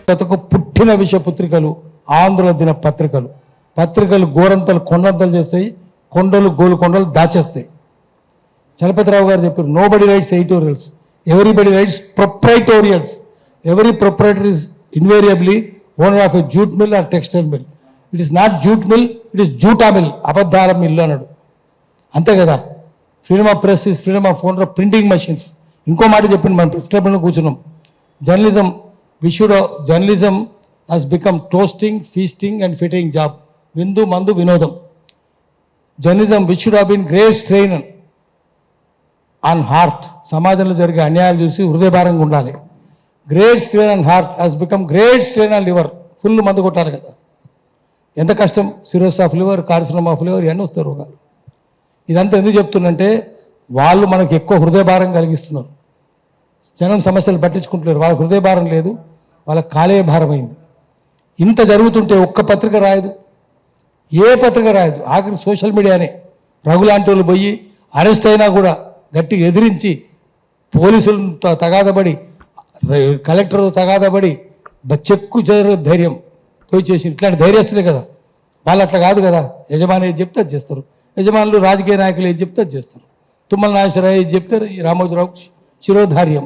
పుట్టిన విష పుత్రికలు, ఆంధ్ర దిన పత్రికలు, పత్రికలు గోరంతలు కొండంతలు చేస్తాయి, కొండలు గోలుకొండలు దాచేస్తాయి. చలపతిరావు గారు చెప్పారు, nobody writes editorials, everybody writes proprietorials. Every proprietor is invariably owner of a jute mill or textile mill. It is not jute mill, it is జూటా మిల్, అబద్ధాల మిల్లు అన్నాడు. అంతే కదా. Freedom of press is freedom of owner of printing machines. ఇంకో మాట చెప్పింది, మనం press క్లబ్లో కూర్చున్నాం. Journalism journalism has become toasting, feasting and fitting job. విందు మందు వినోదం. Journalism which should have been great strain on heart. సమాజంలో జరిగే అన్యాయాలు చూసి హృదయభారంగా ఉండాలి. Great strain on heart has become great strain on liver. Full మందు కొట్టాలి కదా. ఎంత కష్టం. Cirrhosis of liver, carcinoma of liver ఇవన్నీ వస్తారు రోగాలు. ఇదంతా ఎందుకు చెప్తున్నంటే వాళ్ళు మనకు ఎక్కువ హృదయభారం కలిగిస్తున్నారు. జనం సమస్యలు పట్టించుకుంటున్నారు, వాళ్ళకి హృదయభారం లేదు, వాళ్ళకి కాలేయ భారం అయింది. ఇంత జరుగుతుంటే ఒక్క పత్రిక రాయదు, ఏ పత్రిక రాయదు. ఆఖరి సోషల్ మీడియానే. రఘులాంటి వాళ్ళు పోయి అరెస్ట్ అయినా కూడా గట్టిగా ఎదిరించి, పోలీసులతో తగాదబడి, కలెక్టర్తో తగాదబడి, చెక్కు ధైర్యం పోయి చేసి, ఇట్లాంటి ధైర్యస్తులే కదా. వాళ్ళు అట్లా కాదు కదా. యజమాని ఏది చెప్తే అది చేస్తారు. యజమానులు రాజకీయ నాయకులు ఏది చెప్తే అది చేస్తారు. తుమ్మల నాగేశ్వరరావు ఏది చెప్తే రామోజీరావు శిరోధార్యం,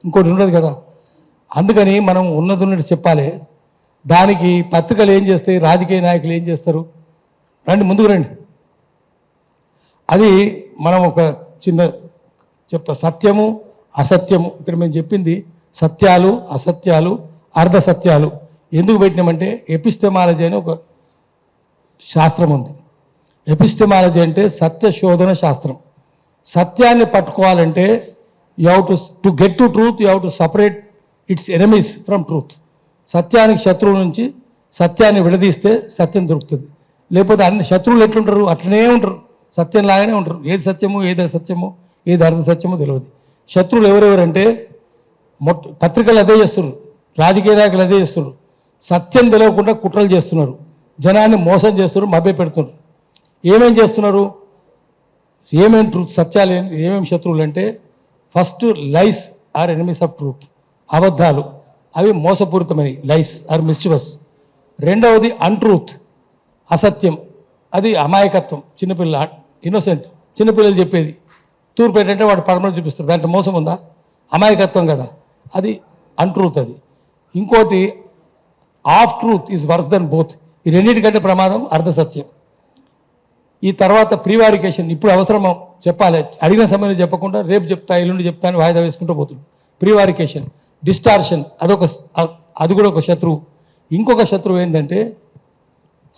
ఇంకోటి ఉండదు కదా. అందుకని మనం ఉన్నది చెప్పాలి. దానికి పత్రికలు ఏం చేస్తాయి, రాజకీయ నాయకులు ఏం చేస్తారు? రండి, ముందుకు రండి. అది మనం ఒక చిన్న చెప్తా. సత్యము అసత్యము, ఇక్కడ మేము చెప్పింది సత్యాలు అసత్యాలు అర్ధ సత్యాలు. ఎందుకు పెట్టినామంటే ఎపిస్టెమాలజీ అని ఒక శాస్త్రం ఉంది. ఎపిస్టెమాలజీ అంటే సత్య శోధన శాస్త్రం. సత్యాన్ని పట్టుకోవాలంటే you have to get to truth, you have to separate its enemies from truth. సత్యానికి శత్రువు నుంచి సత్యాన్ని విడదీస్తే సత్యం దొరుకుతుంది. లేకపోతే అన్ని శత్రువులు ఎట్లుంటారు, అట్లనే ఉంటారు, సత్యం లాగానే ఉంటారు. ఏది సత్యమో ఏది అసత్యమో ఏది అర్ధ సత్యమో తెలియదు. శత్రువులు ఎవరెవరంటే పత్రికలు అదే చేస్తున్నారు, రాజకీయ నాయకులు అదే చేస్తున్నారు. సత్యం తెలియకుండా కుట్రలు చేస్తున్నారు, జనాన్ని మోసం చేస్తున్నారు, మభ్య పెడుతున్నారు. ఏమేం చేస్తున్నారు, ఏమేం ట్రూత్, సత్యాలు ఏమేమి శత్రువులు అంటే, first lies are enemies of truth. అబద్ధాలు అవి మోసపూరితమని, లైస్ ఆర్ మిస్చివస్. రెండవది అన్ట్రూత్, అసత్యం, అది అమాయకత్వం, చిన్నపిల్ల ఇన్నోసెంట్, చిన్నపిల్లలు చెప్పేది. తూర్పు ఏంటంటే వాడు పడమని చూపిస్తారు, దాంట్లో మోసం ఉందా? అమాయకత్వం కదా, అది అన్ట్రూత్. అది ఇంకోటి half truth is worse than both. ఈ రెండింటికంటే ప్రమాదం అర్ధ సత్యం. ఈ తర్వాత ప్రీవారికేషన్, ఇప్పుడు అవసరమో చెప్పాలి, అడిగిన సమయంలో చెప్పకుండా రేపు చెప్తా ఎల్లుండి చెప్తా అని వాయిదా వేసుకుంటూ పోతుంది. ప్రీవారికేషన్, డిస్టార్షన్, అది కూడా ఒక శత్రువు. ఇంకొక శత్రువు ఏంటంటే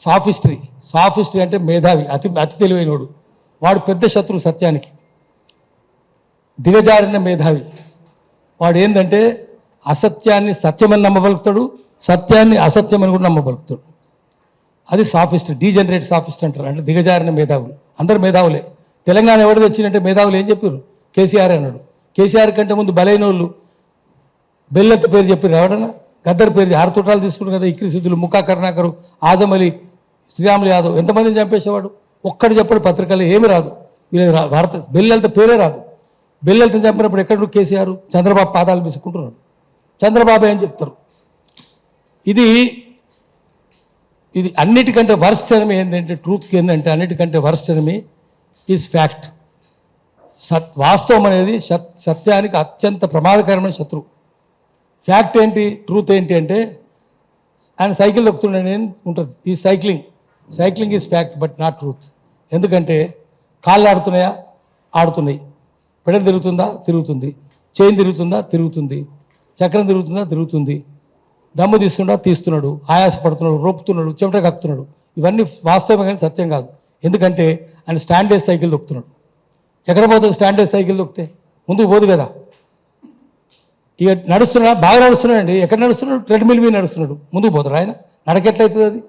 సాఫిస్ట్రీ. సాఫిస్ట్రీ అంటే మేధావి, అతి తెలివైనవాడు, వాడు పెద్ద శత్రువు సత్యానికి. దిగజారిన మేధావి వాడు ఏంటంటే అసత్యాన్ని సత్యమని నమ్మబలుకుతాడు, సత్యాన్ని అసత్యమని కూడా నమ్మబలుకుతాడు. అది సాఫిస్ట్, డీజనరేట్ సాఫిస్ట్ అంటారు. అంటే దిగజారిన మేధావులు. అందరు మేధావులే. తెలంగాణ ఎవరు తెచ్చినంటే మేధావులు ఏం చెప్పారు? కేసీఆర్ అన్నాడు. కేసీఆర్ కంటే ముందు బలైన వాళ్ళు బెల్లెత్త పేరు చెప్పారు. ఎవడన్నా గద్దర్ పేరు 6 తుటాలు తీసుకున్నారు కదా. ఇక్రి సిద్ధులు, ముఖా కరుణాకరు, ఆజం అలీ, శ్రీరాములు యాదవ్, ఎంతమందిని చంపేసేవాడు. ఒక్కడు చెప్పడు పత్రికలు, ఏమి రాదు. వీళ్ళకి భారత బెల్లెలత పేరే రాదు. బెల్లెలతను చంపినప్పుడు ఎక్కడ కేసీఆర్? చంద్రబాబు పాదాలు బిసుకుంటున్నాడు. చంద్రబాబు ఏం చెప్తారు? ఇది అన్నిటికంటే వర్స్ట్ ఎనిమీ ఏంటంటే, ట్రూత్కి ఏంటంటే అన్నిటికంటే వర్స్ట్ ఎనిమీ ఈజ్ ఫ్యాక్ట్. వాస్తవం అనేది సత్యానికి అత్యంత ప్రమాదకరమైన శత్రువు. ఫ్యాక్ట్ ఏంటి, ట్రూత్ ఏంటి అంటే, ఆయన సైకిల్ దొక్కుతున్నాడు నేను ఉంటుంది. ఈ cycling is fact but not truth. ఎందుకంటే కాళ్ళు ఆడుతున్నాయా? ఆడుతున్నాయి. పెడల్ తిరుగుతుందా? తిరుగుతుంది. చైన్ తిరుగుతుందా? తిరుగుతుంది. చక్రం తిరుగుతుందా? తిరుగుతుంది. దమ్ము తీస్తున్నాడు, ఆయాసపడుతున్నాడు, రోపుతున్నాడు, చెమట కక్కుతున్నాడు. ఇవన్నీ వాస్తవమే కానీ సత్యం కాదు. ఎందుకంటే ఆయన స్టాండర్డ్ సైకిల్ దొక్కుతున్నాడు. ఎక్కడ పోతుంది స్టాండర్డ్ సైకిల్ దొక్కితే? ముందుకు పోదు కదా. ఇక బాగా నడుస్తున్నాడండి. ఎక్కడ నడుస్తున్నాడు? ట్రెడ్మిల్ మీద నడుస్తున్నాడు. ముందుకు పోతాడు ఆయన. నడకెట్లయితుంది అది?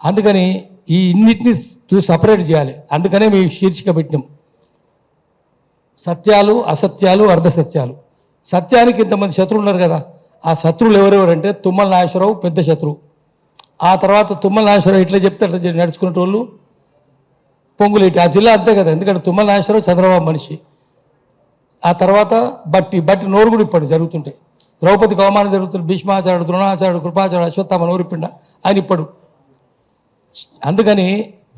అందుకని ఈ ఇన్నిటిని సపరేట్ చేయాలి. అందుకనే మేము శీర్షిక పెట్టినాం, సత్యాలు అసత్యాలు అర్ధ సత్యాలు. సత్యానికి ఇంతమంది శత్రువులు ఉన్నారు కదా. ఆ శత్రువులు ఎవరెవరంటే తుమ్మల నాగేశ్వరరావు పెద్ద శత్రువు. ఆ తర్వాత తుమ్మల నాగేశ్వరరావు ఇట్లా చెప్తే అట్లా నడుచుకునే వాళ్ళు పొంగులేటి. ఆ జిల్లా అంతే కదా. ఎందుకంటే తుమ్మల నాగేశ్వరరావు చంద్రబాబు మనిషి. ఆ తర్వాత బట్టి నోరు కూడా ఇప్పుడు జరుగుతుంటాయి. ద్రౌపదికి అవమానం జరుగుతుంది, భీష్మాచార్యుడు, ద్రోణాచార్యుడు, కృపాచార్యుడు, అశ్వత్థామ నోరిపిండ ఆయన ఇప్పుడు. అందుకని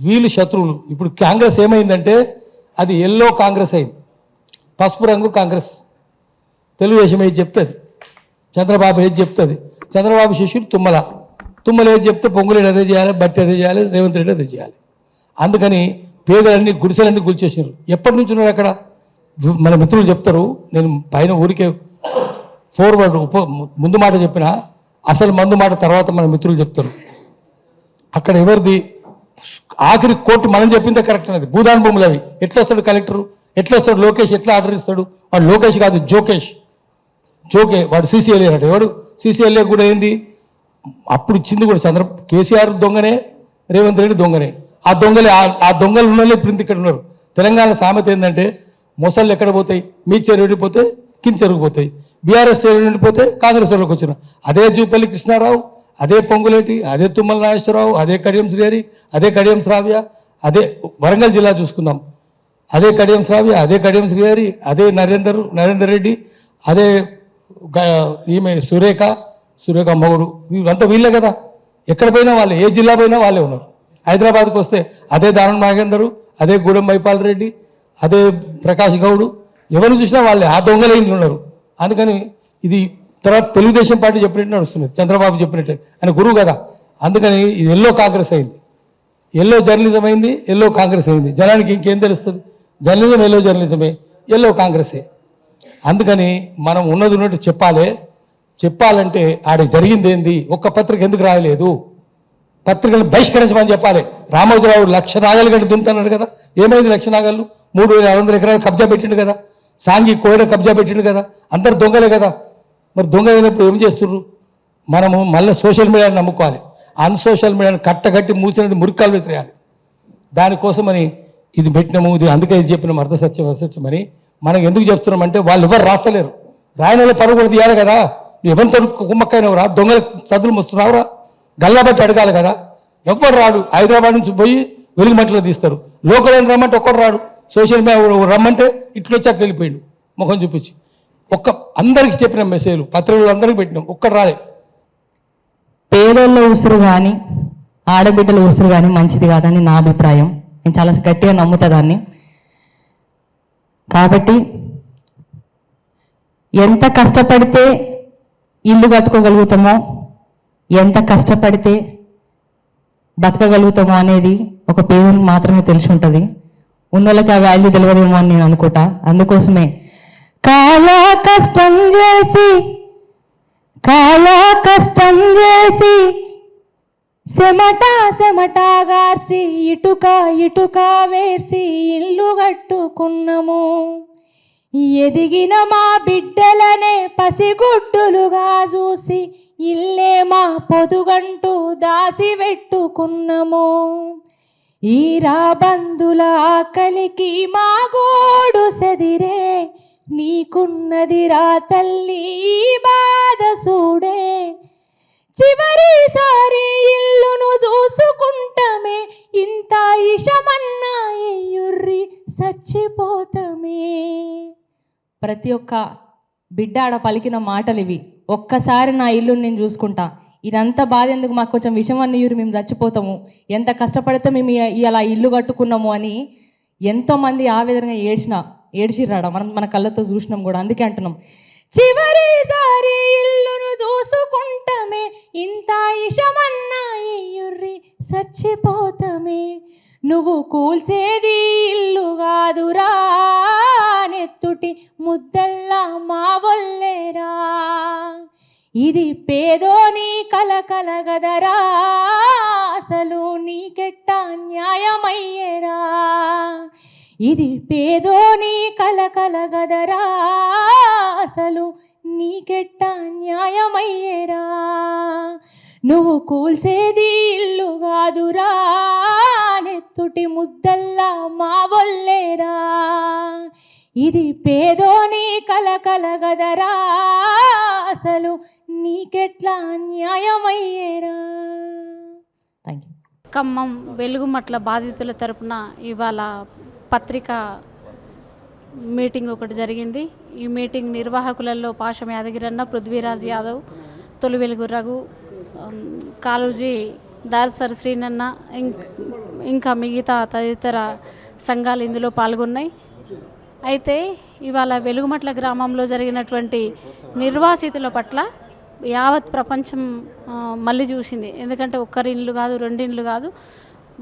వీళ్ళు శత్రువులు. ఇప్పుడు కాంగ్రెస్ ఏమైందంటే అది ఎల్లో కాంగ్రెస్ అయింది, పసుపు రంగు కాంగ్రెస్. తెలుగుదేశం ఏది చెప్తుంది, చంద్రబాబు ఏది చెప్తుంది, చంద్రబాబు శిష్యుడు తుమ్మల ఏది చెప్తే పొంగులేడు అదే చేయాలి, బట్టి అదే చేయాలి, రేవంత్ రెడ్డి అదే చేయాలి. అందుకని పేదలన్నీ గుడిసెలన్నీ గుల్చేసారు. ఎప్పటి నుంచి ఉన్నారు అక్కడ? మన మిత్రులు చెప్తారు, నేను పైన ఊరికే ఫోర్వర్డ్ ముందు మాట చెప్పిన, అసలు మందు మాట తర్వాత మన మిత్రులు చెప్తారు. అక్కడ ఎవరిది ఆఖరి కోర్టు మనం చెప్పిందే కరెక్ట్ అనేది. భూదాన్ భూములు అవి. ఎట్లా వస్తాడు కలెక్టరు, ఎట్లా వస్తాడు లోకేష్, ఎట్లా ఆర్డర్ ఇస్తాడు? వాడు లోకేష్ కాదు, జోకే వాడు సీసీఎల్ఏ అంటే. వాడు సీసీఎల్ఏ కూడా ఏంది, అప్పుడు ఇచ్చింది కూడా కేసీఆర్ దొంగనే, రేవంత్ రెడ్డి దొంగనే. ఆ దొంగలు ఉన్న ఇప్పుడు ఇక్కడ ఉన్నారు. తెలంగాణ సామెత ఏంటంటే మొసళ్ళు ఎక్కడ పోతాయి, మీ చెరువు ఎండిపోతే కింద చెరుగుపోతాయి, బీఆర్ఎస్ చెరువు ఎండిపోతే కాంగ్రెస్ చెరువుకి వచ్చిన. అదే జూపల్లి కృష్ణారావు, అదే పొంగులేటి, అదే తుమ్మల నాగేశ్వరరావు, అదే కడియం శ్రీహరి, అదే కడియం శ్రావ్య, అదే వరంగల్ జిల్లా చూసుకుందాం, అదే కడియం శ్రావ్య, అదే కడియం శ్రీహరి, అదే నరేందర్ రెడ్డి, అదే ఈమె సురేఖ మొగుడు, అంతా వీళ్ళే కదా. ఎక్కడ పోయినా వాళ్ళే, ఏ జిల్లా పోయినా వాళ్ళే ఉన్నారు. హైదరాబాద్కి వస్తే అదే దానం నాగేందరు, అదే గూడెం మైపాల్ రెడ్డి, అదే ప్రకాష్ గౌడు, ఎవరిని చూసినా వాళ్ళే. ఆ దొంగలే ఉన్నారు. అందుకని ఇది తర్వాత తెలుగుదేశం పార్టీ చెప్పినట్టు నడుస్తుంది, చంద్రబాబు చెప్పినట్టే, ఆయన గురువు కదా. అందుకని ఇది ఎల్లో కాంగ్రెస్ అయింది, ఎల్లో జర్నలిజం అయింది, ఎల్లో కాంగ్రెస్ అయింది. జనానికి ఇంకేం తెలుస్తుంది? జర్నలిజం ఎల్లో జర్నలిజమే, ఎల్లో కాంగ్రెసే. అందుకని మనం ఉన్నట్టు చెప్పాలంటే ఆడికి జరిగింది ఏంది, ఒక్క పత్రిక ఎందుకు రాయలేదు, పత్రికలు బహిష్కరించమని చెప్పాలి. రామోజీరావు 1,00,000 నాగలు గంట దున్నుతున్నాడు కదా, ఏమైంది 1,00,000 నాగళ్ళు? 3,600 ఎకరాలు కబ్జా పెట్టిండు కదా, సాంఘి కోడ కబ్జా పెట్టిండు కదా, అందరు దొంగలే కదా. మరి దొంగ అయినప్పుడు ఏం చేస్తున్నారు? మనము మళ్ళీ సోషల్ మీడియాని నమ్ముకోవాలి. అన్సోషల్ మీడియాని కట్టగట్టి మూసినది మురికాలు వేసేయాలి. దానికోసమని ఇది పెట్టినాము. ఇది అందుకే ఇది చెప్పినాము, అర్థసత్యమని. మనం ఎందుకు చెప్తున్నామంటే వాళ్ళు ఎవరు రాస్తలేరు, రాయన వాళ్ళు పరుగు కూడా తీయాలి కదా. నువ్వు ఎవరితో కుమ్మక్కైనవరా, దొంగల చదువులు మస్తున్నావురా, గల్లాబట్టి అడగాలి కదా. ఎవరు రాడు, హైదరాబాద్ నుంచి పోయి వెలుగుమట్టిలో తీస్తారు. లోకల్ అని రమ్మంటే ఒక్కడు రాడు, సోషల్ మీడియా రమ్మంటే ఇట్లొచ్చి అట్లా వెళ్ళిపోయిండు ముఖం చూపించి. అందరికి చెప్పిన మెసేజ్లు పత్రికలు అందరికి పెట్టినాం, ఒక్కడు రాలే. పేదోళ్ళ ఉసురు కానీ ఆడబిడ్డల ఉసురు కానీ మంచిది కాదని నా అభిప్రాయం. నేను చాలా గట్టిగా నమ్ముతా దాన్ని. కాబట్టి ఎంత కష్టపడితే ఇల్లు కట్టుకోగలుగుతామో, ఎంత కష్టపడితే బతకగలుగుతామో అనేది ఒక పేదలకు మాత్రమే తెలిసి ఉంటుంది. ఉన్నోళ్ళకి ఆ వాల్యూ తెలియదేమో అని నేను అనుకుంటా. అందుకోసమే కాలా కష్టం చేసి సెమటాగార్సి ఇటుక వేసి ఇల్లు కట్టుకున్నాము. ఎదిగిన మా బిడ్డలనే పసిగుడ్డులుగా చూసి ఇల్లే మా పొదుగంటూ దాసి పెట్టుకున్నాము. ఈ రాబందుల ఆకలికి మా గోడు సెదిరే, నీకున్నదిరా తల్లి బాధ చూడే. చివరిసారి ఇల్లును చూసుకుంటమే, ఇంత ఇషమన్నా ఎయ్యుర్రి చచ్చిపోతమే. ప్రతి ఒక్క బిడ్డాడ పలికిన మాటలు ఇవి. ఒక్కసారి నా ఇల్లుని నేను చూసుకుంటా, ఇదంతా బాధ ఎందుకు, మాకు కొంచెం విషం అన్నయ్యూరు, మేము చచ్చిపోతాము, ఎంత కష్టపడితే మేము ఇలా ఇల్లు కట్టుకున్నాము అని ఎంతోమంది ఆ విధంగా ఏడ్చిరాడా. మన కళ్ళతో చూసినాం కూడా. అందుకే అంటున్నాం, చివరిసారి ఇల్లును చూసుకుంటమే, ఇంత ఇషమన్నా ఎయ్యుర్రి చచ్చిపోతమే. నువ్వు కూల్చేది ఇల్లు కాదురా, నెత్తుటి ముద్దల్లా మా వల్లేరా. ఇది పేదోని కలగదరా, అసలు నీకెట్టా న్యాయమయ్యేరా. ఇది పేదోని కలగదరా, అసలు నీకెట్టా న్యాయమయ్యేరా. నువ్వు కూల్చేది ఇల్లు కాదురా, నెత్తుటి ముద్దల్లా మా వల్లేరా. ఇది పేదోని కలగదరా, అసలు నీకెట్లా న్యాయమయ్యేరా. Thank you. ఖమ్మం వెలుగుమట్ల బాధితుల తరపున ఇవాళ పత్రిక మీటింగ్ ఒకటి జరిగింది. ఈ మీటింగ్ నిర్వాహకులలో పాషం యాదగిరన్న, పృథ్వీరాజ్ యాదవ్, తొలి వెలుగు రఘు, కాళోజీ దాసర్ శ్రీనన్న, ఇంకా మిగతా తదితర సంఘాలు ఇందులో పాల్గొన్నాయి. అయితే ఇవాళ వెలుగుమట్ల గ్రామంలో జరిగినటువంటి నిర్వాసితుల పట్ల యావత్ ప్రపంచం మళ్ళీ చూసింది. ఎందుకంటే ఒక్కరి ఇండ్లు కాదు, రెండు ఇండ్లు కాదు,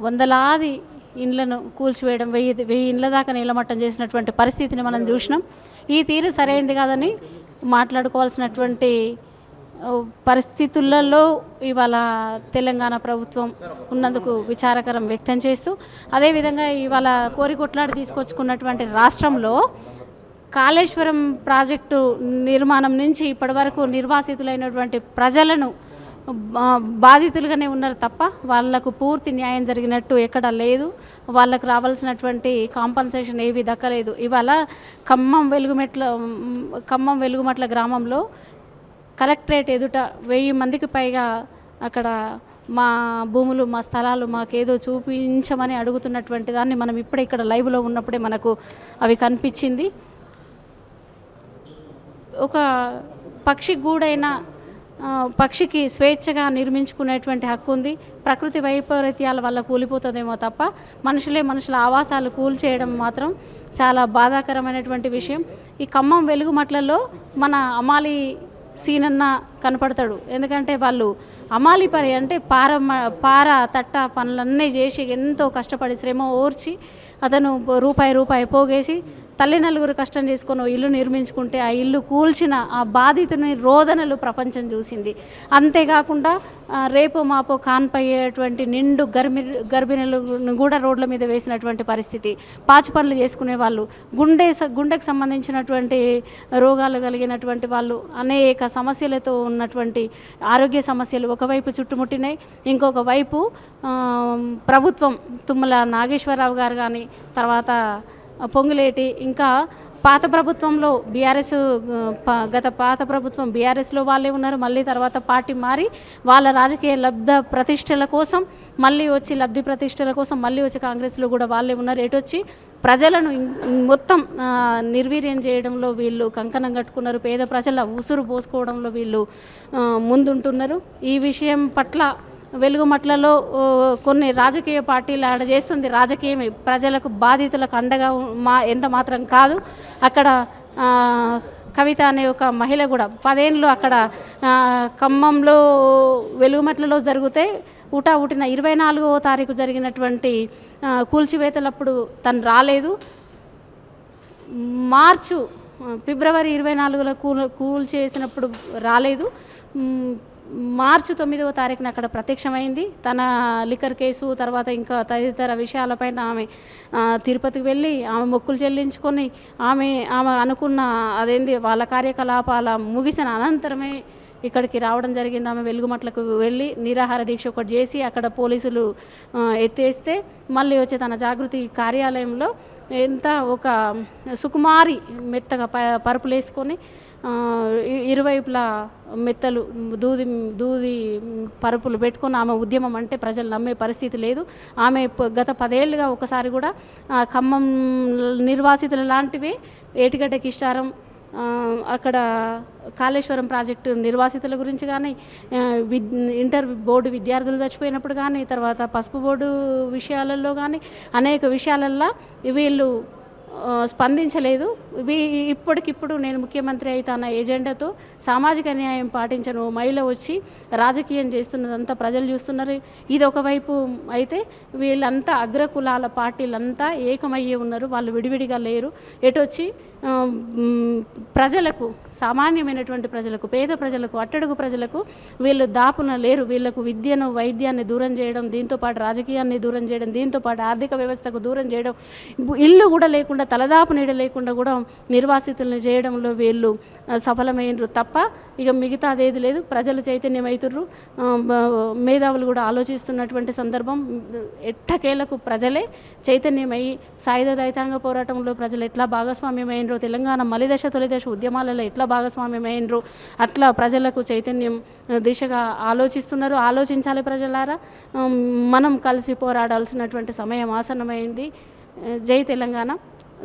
వందలాది ఇండ్లను కూల్చివేయడం, 1000 ఇండ్ల దాకా నీలమట్టం చేసినటువంటి పరిస్థితిని మనం చూసినాం. ఈ తీరు సరైనది కాదని మాట్లాడుకోవాల్సినటువంటి పరిస్థితులలో ఇవాళ తెలంగాణ ప్రభుత్వం ఉన్నందుకు విచారకరం వ్యక్తం చేస్తూ, అదేవిధంగా ఇవాళ కోరికొట్లాడి తీసుకొచ్చుకున్నటువంటి రాష్ట్రంలో కాళేశ్వరం ప్రాజెక్టు నిర్మాణం నుంచి ఇప్పటి వరకు నిర్వాసితులైనటువంటి ప్రజలను బాధితులుగానే ఉన్నారు తప్ప వాళ్ళకు పూర్తి న్యాయం జరిగినట్టు ఎక్కడా లేదు. వాళ్ళకు రావాల్సినటువంటి కాంపన్సేషన్ ఏవి దక్కలేదు. ఇవాళ ఖమ్మం వెలుగుమట్ల గ్రామంలో కలెక్టరేట్ ఎదుట 1000 మందికి పైగా అక్కడ మా భూములు, మా స్థలాలు మాకేదో చూపించమని అడుగుతున్నటువంటి దాన్ని మనం ఇప్పుడే ఇక్కడ లైవ్లో ఉన్నప్పుడే మనకు అవి కనిపించింది. ఒక పక్షి గూడైన పక్షికి స్వేచ్ఛగా నిర్మించుకునేటువంటి హక్కు ఉంది. ప్రకృతి వైపరీత్యాల వల్ల కూలిపోతుందేమో తప్ప మనుషుల ఆవాసాలు కూల్చేయడం మాత్రం చాలా బాధాకరమైనటువంటి విషయం. ఈ ఖమ్మం వెలుగుమట్లలో మన అమాలి సీనన్న కనపడతాడు. ఎందుకంటే వాళ్ళు అమాలి పని అంటే పార తట్ట పనులన్నీ చేసి ఎంతో కష్టపడి శ్రమ ఓర్చి అతను రూపాయి పోగేసి తల్లి నలుగురు కష్టం చేసుకొని ఇల్లు నిర్మించుకుంటే ఆ ఇల్లు కూల్చిన ఆ బాధితుని రోదనలు ప్రపంచం చూసింది. అంతేకాకుండా రేపు మాపో కాన్పయ్యేటువంటి నిండు గర్భిణులను కూడా రోడ్ల మీద వేసినటువంటి పరిస్థితి. పాచి పనులు చేసుకునే వాళ్ళు, గుండెకు సంబంధించినటువంటి రోగాలు కలిగినటువంటి వాళ్ళు, అనేక సమస్యలతో ఉన్నటువంటి ఆరోగ్య సమస్యలు ఒకవైపు చుట్టుముట్టినాయి. ఇంకొక వైపు ప్రభుత్వం తుమ్మల నాగేశ్వరరావు గారు కానీ, తర్వాత పొంగులేటి, ఇంకా పాత ప్రభుత్వంలో గత పాత ప్రభుత్వం బీఆర్ఎస్లో వాళ్ళే ఉన్నారు. మళ్ళీ తర్వాత పార్టీ మారి వాళ్ళ రాజకీయ ప్రతిష్టల కోసం మళ్ళీ వచ్చి కాంగ్రెస్లో కూడా వాళ్ళే ఉన్నారు. ఎటొచ్చి ప్రజలను మొత్తం నిర్వీర్యం చేయడంలో వీళ్ళు కంకణం కట్టుకున్నారు. పేద ప్రజల ఉసురు పోసుకోవడంలో వీళ్ళు ముందుంటున్నారు. ఈ విషయం పట్ల వెలుగుమట్లలో కొన్ని రాజకీయ పార్టీలు ఆడ చేస్తుంది రాజకీయమే, ప్రజలకు బాధితులకు అండగా ఎంత మాత్రం కాదు. అక్కడ కవిత అనే ఒక మహిళ కూడా 10 ఏళ్ళు అక్కడ ఖమ్మంలో వెలుగుమట్లలో జరిగితే ఉటావుటిన 24వ తారీఖు జరిగినటువంటి కూల్చివేతలప్పుడు తను రాలేదు. ఫిబ్రవరి 24లో కూల్చేసినప్పుడు రాలేదు. మార్చి 9వ తారీఖున అక్కడ ప్రత్యక్షమైంది. తన లిక్కర్ కేసు తర్వాత ఇంకా తదితర విషయాలపైన ఆమె తిరుపతికి వెళ్ళి ఆమె మొక్కులు చెల్లించుకొని ఆమె అనుకున్న వాళ్ళ కార్యకలాపాల ముగిసిన అనంతరమే ఇక్కడికి రావడం జరిగింది. ఆమె వెలుగుమట్లకు వెళ్ళి నిరాహార దీక్ష ఒకటి చేసి అక్కడ పోలీసులు ఎత్తేస్తే మళ్ళీ వచ్చి తన జాగృతి కార్యాలయంలో ఒక సుకుమారి మెత్తగా పరుపులు వేసుకొని ఇరువైపులా మెత్తలు దూది పరుపులు పెట్టుకొని ఆమె ఉద్యమం అంటే ప్రజలు నమ్మే పరిస్థితి లేదు. ఆమె గత 10 ఏళ్ళుగా ఒకసారి కూడా ఖమ్మం నిర్వాసితుల లాంటివి ఏటిగడ్డకి ఇష్టారం అక్కడ కాళేశ్వరం ప్రాజెక్టు నిర్వాసితుల గురించి కానీ, ఇంటర్ బోర్డు విద్యార్థులు చచ్చిపోయినప్పుడు కానీ, తర్వాత పసుపు బోర్డు విషయాలలో కానీ అనేక విషయాలల్లో వీళ్ళు స్పందించలేదు. ఇప్పటికిప్పుడు నేను ముఖ్యమంత్రి అయితాన ఎజెండాతో సామాజిక న్యాయం పాటించను మహిళ వచ్చి రాజకీయం చేస్తున్నదంతా ప్రజలు చూస్తున్నారు. ఇది ఒకవైపు అయితే వీళ్ళంతా అగ్రకులాల పార్టీలంతా ఏకమయ్యే ఉన్నారు. వాళ్ళు విడివిడిగా లేరు. ఎటొచ్చి ప్రజలకు, సామాన్యమైనటువంటి ప్రజలకు, పేద ప్రజలకు, అట్టడుగు ప్రజలకు వీళ్ళు దాపున లేరు. వీళ్ళకు విద్యను, వైద్యాన్ని దూరం చేయడం, దీంతోపాటు రాజకీయాన్ని దూరం చేయడం, దీంతోపాటు ఆర్థిక వ్యవస్థకు దూరం చేయడం, ఇల్లు కూడా లేకుండా, తలదాపు నీడ లేకుండా కూడా నిర్వాసితులను చేయడంలో వీళ్ళు సఫలమైనరు తప్ప ఇక మిగతా అదేది లేదు. ప్రజలు చైతన్యమవుతుర్రు, మేధావులు కూడా ఆలోచిస్తున్నటువంటి సందర్భం. ఎట్టకేలకు ప్రజలే చైతన్యమై సాయుధ రైతాంగ పోరాటంలో ప్రజలు ఎట్లా భాగస్వామ్యమైనరో, తెలంగాణ మలిదశ తొలిదశ ఉద్యమాలలో ఎట్లా భాగస్వామ్యమైనరో అట్లా ప్రజలకు చైతన్యం దిశగా ఆలోచిస్తున్నారు. ఆలోచించాలి ప్రజలారా, మనం కలిసి పోరాడాల్సినటువంటి సమయం ఆసన్నమైంది. జై తెలంగాణ.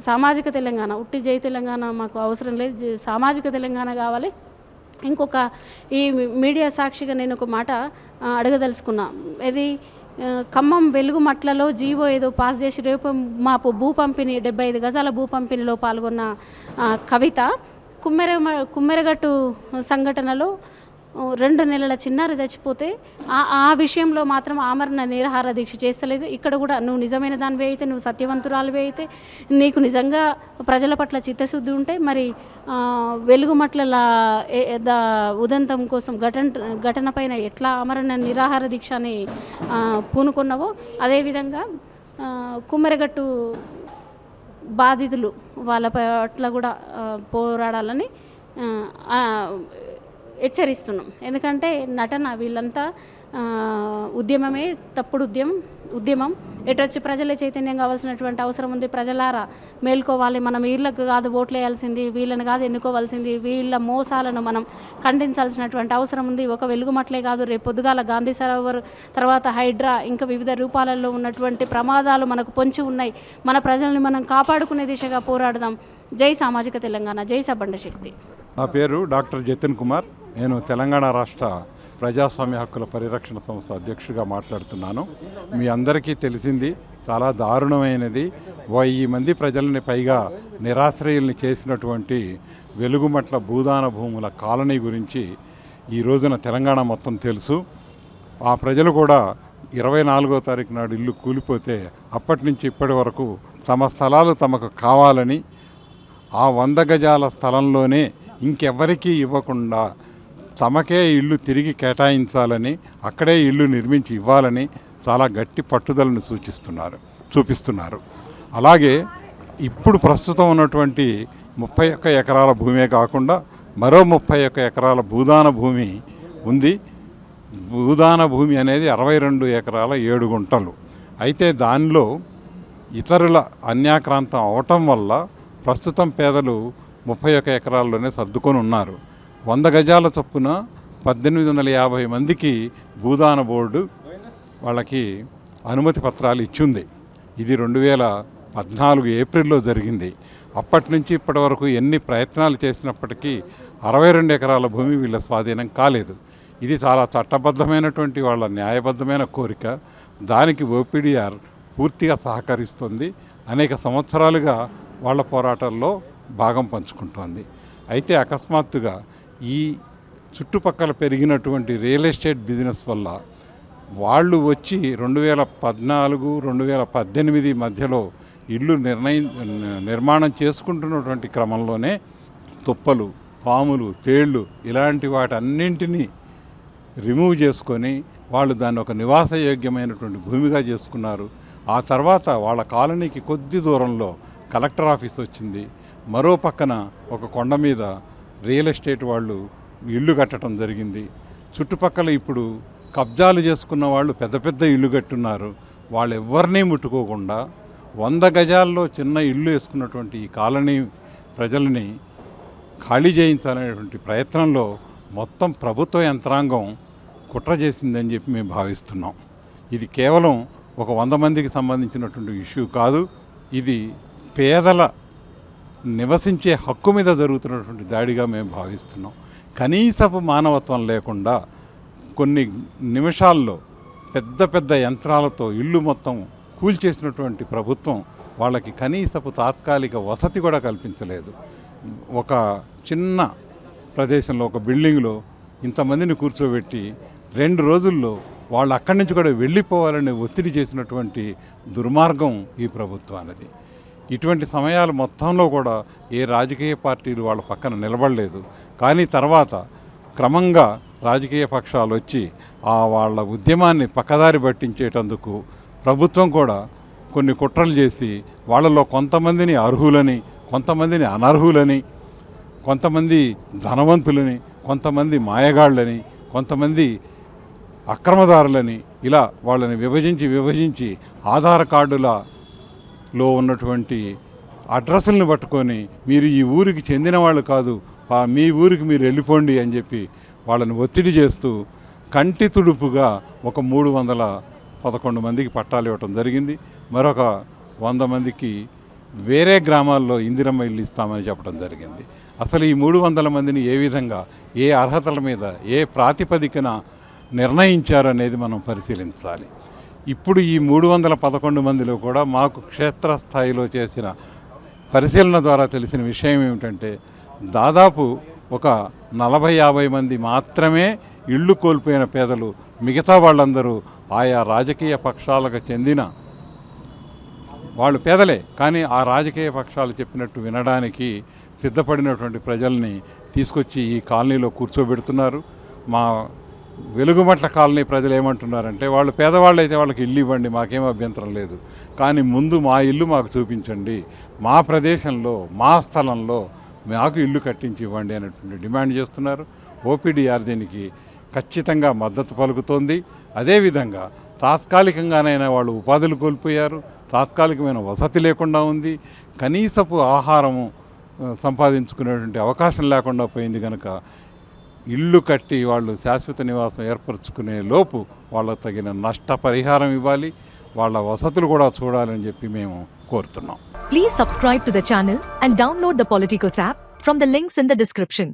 సామాజిక తెలంగాణ, ఉట్టి జై తెలంగాణ మాకు అవసరం లేదు, సామాజిక తెలంగాణ కావాలి. ఇంకొక ఈ మీడియా సాక్షిగా నేను ఒక మాట అడగదలుచుకున్నా. ఇది ఖమ్మం వెలుగుమట్లలో జీవో ఏదో పాస్ చేసి రేపు మా భూ పంపిణీ 75 గజాల భూ పంపిణీలో పాల్గొన్న కవిత కుమ్మెరగట్టు సంఘటనలో 2 నెలల చిన్నారి చచ్చిపోతే ఆ విషయంలో మాత్రం ఆమరణ నిరాహార దీక్ష చేస్తలేదు. ఇక్కడ కూడా నువ్వు నిజమైన దానివే అయితే, నువ్వు సత్యవంతురాలివే అయితే, నీకు నిజంగా ప్రజల పట్ల చిత్తశుద్ధి ఉంటే మరి వెలుగుమట్ల ఉదంతం కోసం ఘటన పైన ఎట్లా ఆమరణ నిరాహార దీక్ష అని పూనుకున్నావో అదేవిధంగా కుమ్మెరగట్టు బాధితులు వాళ్ళ పట్ల కూడా పోరాడాలని హెచ్చరిస్తున్నాం. ఎందుకంటే నటన వీళ్ళంతా ఉద్యమమే తప్పుడు ఉద్యమం ఎటొచ్చి ప్రజలే చైతన్యం కావాల్సినటువంటి అవసరం ఉంది. ప్రజలారా మేల్కోవాలి, మనం వీళ్ళకు కాదు ఓట్లు వేయాల్సింది, వీళ్ళని కాదు ఎన్నుకోవాల్సింది, వీళ్ళ మోసాలను మనం ఖండించాల్సినటువంటి అవసరం ఉంది. ఒక వెలుగుమట్లే కాదు, రేపు పొద్దుగాల గాంధీ సరోవర్ తర్వాత హైడ్రా ఇంకా వివిధ రూపాలలో ఉన్నటువంటి ప్రమాదాలు మనకు పొంచి ఉన్నాయి. మన ప్రజల్ని మనం కాపాడుకునే దిశగా పోరాడదాం. జై సామాజిక తెలంగాణ, జై సబండ శక్తి. నా పేరు డాక్టర్ జతిన్ కుమార్. నేను తెలంగాణ రాష్ట్ర ప్రజాస్వామ్య హక్కుల పరిరక్షణ సంస్థ అధ్యక్షుడిగా మాట్లాడుతున్నాను. మీ అందరికీ తెలిసింది, చాలా దారుణమైనది. 1000 మంది ప్రజలని పైగా నిరాశ్రయుల్ని చేసినటువంటి వెలుగుమట్ల భూదాన భూముల కాలనీ గురించి ఈ రోజున తెలంగాణ మొత్తం తెలుసు. ఆ ప్రజలు కూడా 24వ తారీఖు నాడు ఇల్లు కూలిపోతే అప్పటి నుంచి ఇప్పటి వరకు తమ స్థలాలు తమకు కావాలని, ఆ 100 గజాల స్థలంలోనే ఇంకెవ్వరికీ ఇవ్వకుండా తమకే ఇల్లు తిరిగి కేటాయించాలని, అక్కడే ఇల్లు నిర్మించి ఇవ్వాలని చాలా గట్టి పట్టుదలను చూపిస్తున్నారు. అలాగే ఇప్పుడు ప్రస్తుతం ఉన్నటువంటి 31 ఎకరాల భూమే కాకుండా మరో 31 ఎకరాల భూదాన భూమి ఉంది. భూదాన భూమి అనేది 62 ఎకరాల 7 గుంటలు. అయితే దానిలో ఇతరుల అన్యాక్రాంతం అవటం వల్ల ప్రస్తుతం పేదలు 31 ఎకరాల్లోనే సర్దుకొని ఉన్నారు. 100 గజాల చొప్పున 1850 మందికి భూదాన బోర్డు వాళ్ళకి అనుమతి పత్రాలు ఇచ్చింది. ఇది 2014 ఏప్రిల్లో జరిగింది. అప్పటి నుంచి ఇప్పటి వరకు ఎన్ని ప్రయత్నాలు చేసినప్పటికీ 62 ఎకరాల భూమి వీళ్ళ స్వాధీనం కాలేదు. ఇది చాలా చట్టబద్ధమైనటువంటి వాళ్ళ న్యాయబద్ధమైన కోరిక. దానికి ఓపీడీఆర్ పూర్తిగా సహకరిస్తుంది. అనేక సంవత్సరాలుగా వాళ్ళ పోరాటాల్లో భాగం పంచుకుంటోంది. అయితే అకస్మాత్తుగా ఈ చుట్టుపక్కల పెరిగినటువంటి రియల్ ఎస్టేట్ బిజినెస్ వల్ల వాళ్ళు వచ్చి 2014, 2018 మధ్యలో ఇల్లు నిర్మాణం చేసుకుంటున్నటువంటి క్రమంలోనే తుప్పలు, పాములు, తేళ్ళు ఇలాంటి వాటన్నింటినీ రిమూవ్ చేసుకొని వాళ్ళు దాన్ని ఒక నివాసయోగ్యమైనటువంటి భూమిగా చేసుకున్నారు. ఆ తర్వాత వాళ్ళ కాలనీకి కొద్ది దూరంలో కలెక్టర్ ఆఫీస్ వచ్చింది. మరో పక్కన ఒక కొండ మీద రియల్ ఎస్టేట్ వాళ్ళు ఇల్లు కట్టడం జరిగింది. చుట్టుపక్కల ఇప్పుడు కబ్జాలు చేసుకున్న వాళ్ళు పెద్ద పెద్ద ఇల్లు కట్టున్నారు. వాళ్ళు ఎవరినీ ముట్టుకోకుండా 100 గజాల్లో చిన్న ఇల్లు వేసుకున్నటువంటి ఈ కాలనీ ప్రజలని ఖాళీ చేయించాలనేటువంటి ప్రయత్నంలో మొత్తం ప్రభుత్వ యంత్రాంగం కుట్ర చేసిందని చెప్పి మేము భావిస్తున్నాం. ఇది కేవలం ఒక 100 మందికి సంబంధించినటువంటి ఇష్యూ కాదు. ఇది పేదల నివసించే హక్కు మీద జరుగుతున్నటువంటి దాడిగా మేము భావిస్తున్నాం. కనీసపు మానవత్వం లేకుండా కొన్ని నిమిషాల్లో పెద్ద పెద్ద యంత్రాలతో ఇల్లు మొత్తం కూల్చేసినటువంటి ప్రభుత్వం వాళ్ళకి కనీసపు తాత్కాలిక వసతి కూడా కల్పించలేదు. ఒక చిన్న ప్రదేశంలో ఒక బిల్డింగ్లో ఇంతమందిని కూర్చోబెట్టి 2 రోజుల్లో వాళ్ళు అక్కడి నుంచి కూడా వెళ్ళిపోవాలని ఒత్తిడి చేసినటువంటి దుర్మార్గం ఈ ప్రభుత్వానికి. ఇటువంటి సమయాలు మొత్తంలో కూడా ఏ రాజకీయ పార్టీలు వాళ్ళ పక్కన నిలబడలేదు. కానీ తర్వాత క్రమంగా రాజకీయ పక్షాలు వచ్చి వాళ్ళ ఉద్యమాన్ని పక్కదారి పట్టించేటందుకు ప్రభుత్వం కూడా కొన్ని కుట్రలు చేసి వాళ్ళలో కొంతమందిని అర్హులని, కొంతమందిని అనర్హులని, కొంతమంది ధనవంతులని, కొంతమంది మాయగాళ్ళని, కొంతమంది అక్రమదారులని ఇలా వాళ్ళని విభజించి ఆధార్ కార్డులలో ఉన్నటువంటి అడ్రస్లను పట్టుకొని మీరు ఈ ఊరికి చెందిన వాళ్ళు కాదు, మీ ఊరికి మీరు వెళ్ళిపోండి అని చెప్పి వాళ్ళని ఒత్తిడి చేస్తూ కంటి తుడుపుగా ఒక 311 మందికి పట్టాలు ఇవ్వటం జరిగింది. మరొక 100 మందికి వేరే గ్రామాల్లో ఇందిరమ్మ ఇల్లు ఇస్తామని చెప్పడం జరిగింది. అసలు ఈ 300 మందిని ఏ విధంగా, ఏ అర్హతల మీద, ఏ ప్రాతిపదికన నిర్ణయించారు అనేది మనం పరిశీలించాలి. ఇప్పుడు ఈ 311 మందిలో కూడా మాకు క్షేత్రస్థాయిలో చేసిన పరిశీలన ద్వారా తెలిసిన విషయం ఏమిటంటే దాదాపు ఒక 40-50 మంది మాత్రమే ఇళ్ళు కోల్పోయిన పేదలు. మిగతా వాళ్ళందరూ ఆయా రాజకీయ పక్షాలకు చెందిన వాళ్ళు పేదలే, కానీ ఆ రాజకీయ పక్షాలు చెప్పినట్టు వినడానికి సిద్ధపడినటువంటి ప్రజల్ని తీసుకొచ్చి ఈ కాలనీలో కూర్చోబెడుతున్నారు. మా వెలుగుమట్ల కాలనీ ప్రజలు ఏమంటున్నారంటే వాళ్ళు పేదవాళ్ళు అయితే వాళ్ళకి ఇల్లు ఇవ్వండి, మాకేం అభ్యంతరం లేదు, కానీ ముందు మా ఇల్లు మాకు చూపించండి, మా ప్రదేశంలో మా స్థలంలో మాకు ఇల్లు కట్టించి ఇవ్వండి అనేటువంటి డిమాండ్ చేస్తున్నారు. ఓపీడీఆర్ దీనికి ఖచ్చితంగా మద్దతు పలుకుతోంది. అదేవిధంగా తాత్కాలికంగానైనా వాళ్ళు ఉపాధులు కోల్పోయారు, తాత్కాలికమైన వసతి లేకుండా ఉంది, కనీసపు ఆహారము సంపాదించుకునేటువంటి అవకాశం లేకుండా పోయింది. కనుక ఇల్లు కట్టి వాళ్ళు శాశ్వత నివాసం ఏర్పరచుకునే లోపు వాళ్ళకు తగిన నష్టపరిహారం ఇవ్వాలి, వాళ్ళ వసతులు కూడా చూడాలని చెప్పి మేము కోరుతున్నాం. Please subscribe to the channel and download the Politicos app from the links in the description.